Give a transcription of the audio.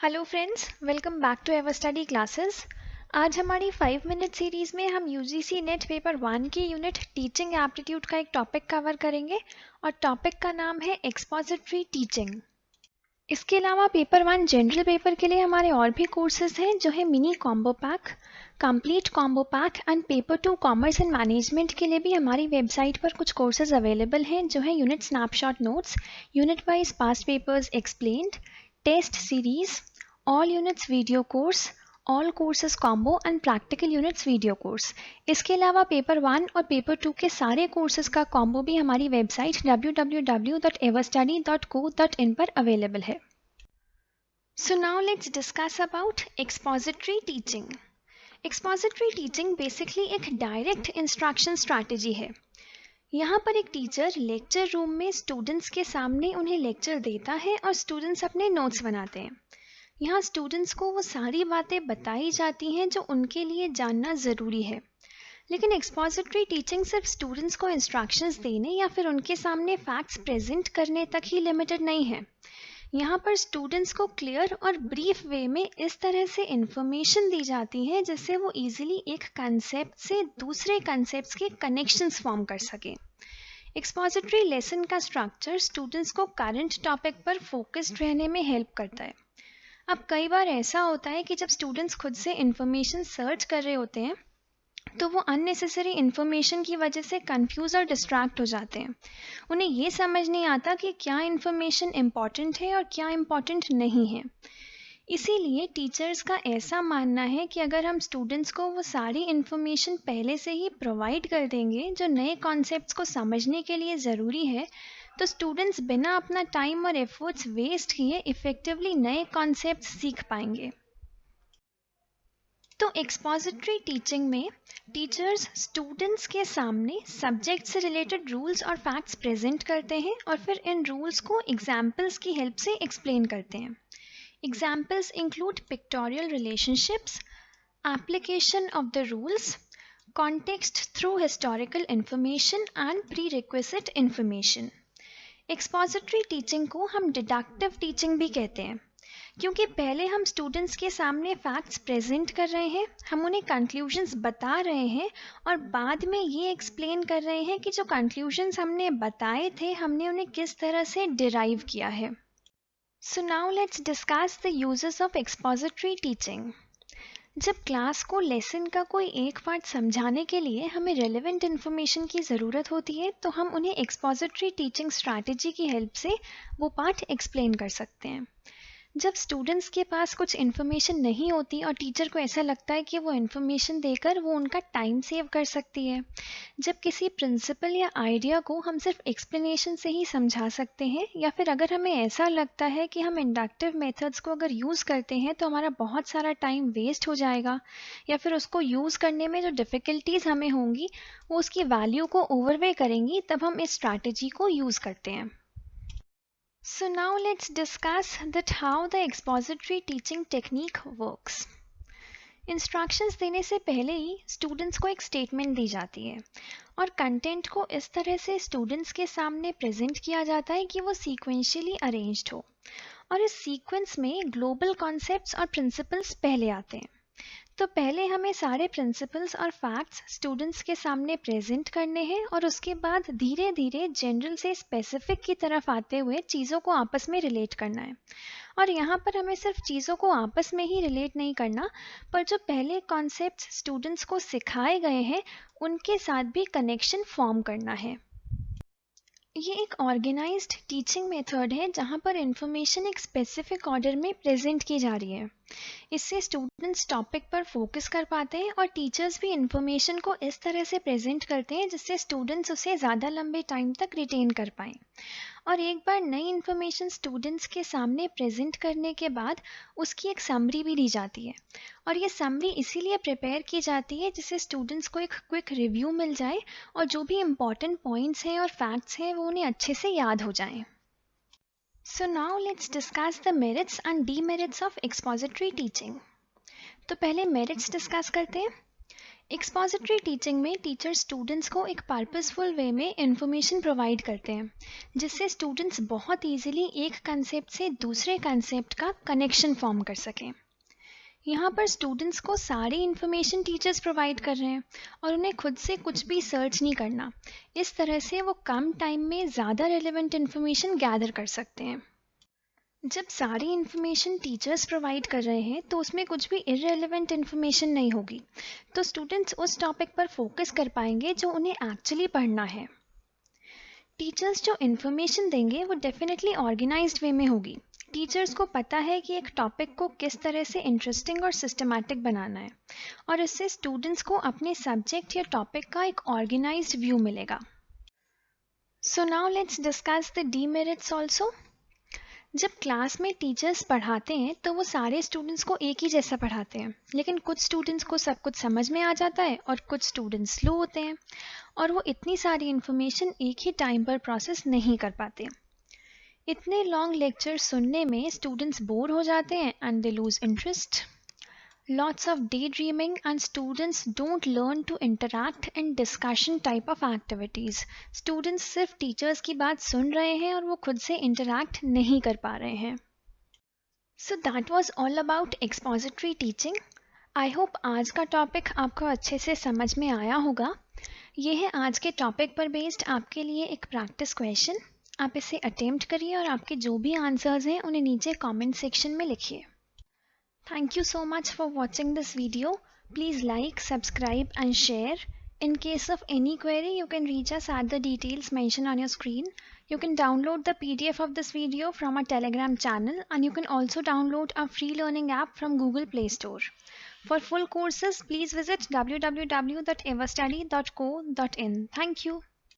Hello friends, welcome back to ever study classes. आज हमारी 5 minute series में हम यूजीसी नेट पेपर 1 की यूनिट टीचिंग एप्टीट्यूड का एक टॉपिक कवर करेंगे और टॉपिक का नाम है एक्सपोजिटरी टीचिंग। इसके अलावा पेपर 1 जनरल पेपर के लिए हमारे और भी कोर्सेज हैं जो है mini combo pack, complete combo pack and paper 2 commerce and management के लिए भी हमारी वेबसाइट पर कुछ कोर्सेज अवेलेबल हैं जो है unit snapshot notes, unit wise past papers explained, test series, all units video course, all courses combo and practical units video course. इसके अलावा पेपर 1 और पेपर 2 के सारे कोर्सेज का कॉम्बो भी हमारी वेबसाइट www.everstudy.co.in पर अवेलेबल है। So now let's discuss about expository teaching. Expository teaching basically एक डायरेक्ट इंस्ट्रक्शन स्ट्रैटेजी है। यहाँ पर एक टीचर लेक्चर रूम में स्टूडेंट्स के सामने उन्हें लेक्चर देता है और स्टूडेंट्स अपने नोट्स बनाते हैं। यहाँ स्टूडेंट्स को वो सारी बातें बताई जाती हैं जो उनके लिए जानना ज़रूरी है। लेकिन एक्सपोजिटरी टीचिंग सिर्फ स्टूडेंट्स को इंस्ट्रक्शंस देने या फिर उनके सामने फैक्ट्स प्रेजेंट करने तक ही लिमिटेड नहीं है। यहाँ पर स्टूडेंट्स को क्लियर और ब्रीफ वे में इस तरह से इंफॉर्मेशन दी जाती है जिससे वो इजीली एक कंसेप्ट से दूसरे कंसेप्ट्स के कनेक्शंस फॉर्म कर सके। एक्सपोजिटरी लेसन का स्ट्रक्चर स्टूडेंट्स को करंट टॉपिक पर फोकस्ड रहने में हेल्प करता है। अब कई बार ऐसा होता है कि जब स्टूडेंट्स खुद से इंफॉर्मेशन सर्च कर रहे होते हैं तो वो अननेसेसरी इंफॉर्मेशन की वजह से कंफ्यूज और डिस्ट्रैक्ट हो जाते हैं। उन्हें ये समझ नहीं आता कि क्या इंफॉर्मेशन इम्पॉर्टेंट है और क्या इम्पॉर्टेंट नहीं है। इसीलिए टीचर्स का ऐसा मानना है कि अगर हम स्टूडेंट्स को वो सारी इंफॉर्मेशन पहले से ही प्रोवाइड कर देंगे जो नए कॉन्सेप्ट्स को समझने के लिए ज़रूरी है, तो स्टूडेंट्स बिना अपना टाइम और एफर्ट्स वेस्ट किए इफ़ेक्टिवली नए कॉन्सेप्ट्स सीख पाएंगे। तो एक्सपोजिटरी टीचिंग में टीचर्स स्टूडेंट्स के सामने सब्जेक्ट से रिलेटेड रूल्स और फैक्ट्स प्रेजेंट करते हैं और फिर इन रूल्स को एग्जाम्पल्स की हेल्प से एक्सप्लेन करते हैं। Examples include pictorial relationships, application of the rules, context through historical information and prerequisite information। Expository teaching को हम डिडक्टिव टीचिंग भी कहते हैं क्योंकि पहले हम स्टूडेंट्स के सामने फैक्ट्स प्रेजेंट कर रहे हैं, हम उन्हें कंक्लूजन्स बता रहे हैं और बाद में ये एक्सप्लेन कर रहे हैं कि जो कंक्लूजन्स हमने बताए थे हमने उन्हें किस तरह से डिराइव किया है। So now let's discuss the uses of expository teaching. जब क्लास को लेसन का कोई एक पार्ट समझाने के लिए हमें रेलेवेंट इन्फॉर्मेशन की ज़रूरत होती है तो हम उन्हें एक्सपोजिटरी टीचिंग स्ट्रैटेजी की हेल्प से वो पार्ट एक्सप्लेन कर सकते हैं। जब स्टूडेंट्स के पास कुछ इन्फॉर्मेशन नहीं होती और टीचर को ऐसा लगता है कि वो इन्फॉर्मेशन देकर वो उनका टाइम सेव कर सकती है। जब किसी प्रिंसिपल या आइडिया को हम सिर्फ एक्सप्लेनेशन से ही समझा सकते हैं या फिर अगर हमें ऐसा लगता है कि हम इंडक्टिव मेथड्स को अगर यूज़ करते हैं तो हमारा बहुत सारा टाइम वेस्ट हो जाएगा या फिर उसको यूज़ करने में जो डिफ़िकल्टीज़ हमें होंगी वो उसकी वैल्यू को ओवरवे करेंगी, तब हम इस स्ट्रैटेजी को यूज़ करते हैं। So now let's discuss that how the expository teaching technique works. Instructions देने से पहले ही स्टूडेंट्स को एक स्टेटमेंट दी जाती है और कंटेंट को इस तरह से स्टूडेंट्स के सामने प्रेजेंट किया जाता है कि वो सीक्वेंशियली अरेंज्ड हो और इस सीक्वेंस में ग्लोबल कॉन्सेप्ट्स और प्रिंसिपल्स पहले आते हैं। तो पहले हमें सारे प्रिंसिपल्स और फैक्ट्स स्टूडेंट्स के सामने प्रेजेंट करने हैं और उसके बाद धीरे धीरे जनरल से स्पेसिफिक की तरफ आते हुए चीज़ों को आपस में रिलेट करना है। और यहाँ पर हमें सिर्फ चीज़ों को आपस में ही रिलेट नहीं करना, पर जो पहले कॉन्सेप्ट्स स्टूडेंट्स को सिखाए गए हैं उनके साथ भी कनेक्शन फॉर्म करना है। ये एक ऑर्गेनाइज्ड टीचिंग मेथड है जहाँ पर इंफॉर्मेशन एक स्पेसिफिक ऑर्डर में प्रेजेंट की जा रही है। इससे स्टूडेंट्स टॉपिक पर फोकस कर पाते हैं और टीचर्स भी इंफॉर्मेशन को इस तरह से प्रेजेंट करते हैं जिससे स्टूडेंट्स उसे ज़्यादा लंबे टाइम तक रिटेन कर पाएँ। और एक बार नई इन्फॉर्मेशन स्टूडेंट्स के सामने प्रेजेंट करने के बाद उसकी एक समरी भी दी जाती है और ये समरी इसीलिए प्रिपेयर की जाती है जिससे स्टूडेंट्स को एक क्विक रिव्यू मिल जाए और जो भी इम्पॉर्टेंट पॉइंट्स हैं और फैक्ट्स हैं वो उन्हें अच्छे से याद हो जाएं। So now let's discuss the merits and demerits of expository teaching. तो पहले मेरिट्स डिस्कस करते हैं। एक्सपोजिटरी टीचिंग में टीचर स्टूडेंट्स को एक पर्पसफुल वे में इंफॉर्मेशन प्रोवाइड करते हैं, जिससे स्टूडेंट्स बहुत इजीली एक कंसेप्ट से दूसरे कंसेप्ट का कनेक्शन फॉर्म कर सकें। यहाँ पर स्टूडेंट्स को सारी इन्फॉर्मेशन टीचर्स प्रोवाइड कर रहे हैं और उन्हें खुद से कुछ भी सर्च नहीं करना। इस तरह से वो कम टाइम में ज़्यादा रेलेवेंट इन्फॉर्मेशन गैदर कर सकते हैं। जब सारी इन्फॉर्मेशन टीचर्स प्रोवाइड कर रहे हैं तो उसमें कुछ भी इररेलेवेंट इन्फॉर्मेशन नहीं होगी, तो स्टूडेंट्स उस टॉपिक पर फोकस कर पाएंगे जो उन्हें एक्चुअली पढ़ना है। टीचर्स जो इन्फॉर्मेशन देंगे वो डेफिनेटली ऑर्गेनाइज्ड वे में होगी। टीचर्स को पता है कि एक टॉपिक को किस तरह से इंटरेस्टिंग और सिस्टमैटिक बनाना है, और इससे स्टूडेंट्स को अपने सब्जेक्ट या टॉपिक का एक ऑर्गेनाइज्ड व्यू मिलेगा। So now let's discuss the demerits also. जब क्लास में टीचर्स पढ़ाते हैं तो वो सारे स्टूडेंट्स को एक ही जैसा पढ़ाते हैं, लेकिन कुछ स्टूडेंट्स को सब कुछ समझ में आ जाता है और कुछ स्टूडेंट्स स्लो होते हैं और वो इतनी सारी इन्फॉर्मेशन एक ही टाइम पर प्रोसेस नहीं कर पाते। इतने लॉन्ग लेक्चर सुनने में स्टूडेंट्स बोर हो जाते हैं and they lose interest. Lots of daydreaming and students don't learn to interact in discussion type of activities. Students सिर्फ टीचर्स की बात सुन रहे हैं और वो खुद से interact नहीं कर पा रहे हैं। So that was all about expository teaching. I hope आज का टॉपिक आपको अच्छे से समझ में आया होगा। ये है आज के टॉपिक पर बेस्ड आपके लिए एक प्रैक्टिस क्वेश्चन। आप इसे अटेम्प्ट करिए और आपके जो भी आंसर्स हैं उन्हें नीचे कमेंट सेक्शन में लिखिए। Thank you so much for watching this video. Please like, subscribe and share. In case of any query, you can reach us at the details mentioned on your screen. You can download the PDF of this video from our Telegram channel, and you can also download our free learning app from Google Play Store. For full courses, please visit www.everstudy.co.in. Thank you.